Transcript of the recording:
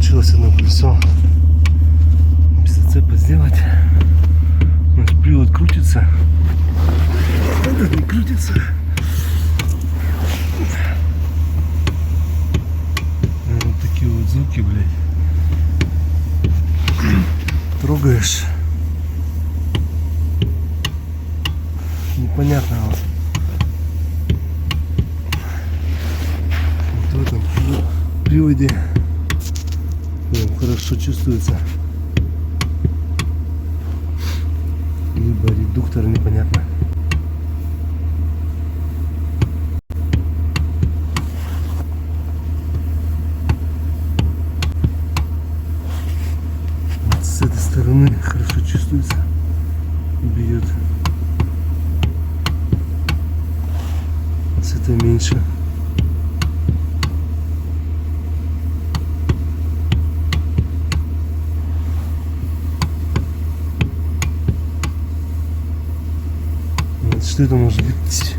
получилось одно колесо без зацепа сделать. Наш привод крутится, этот не крутится. Вот такие вот звуки, блядь. Трогаешь, непонятно. Вот в этом приводе хорошо чувствуется. Либо редуктор, непонятно. Вот с этой стороны хорошо чувствуется. Бьет. С этой меньше. Что это может быть?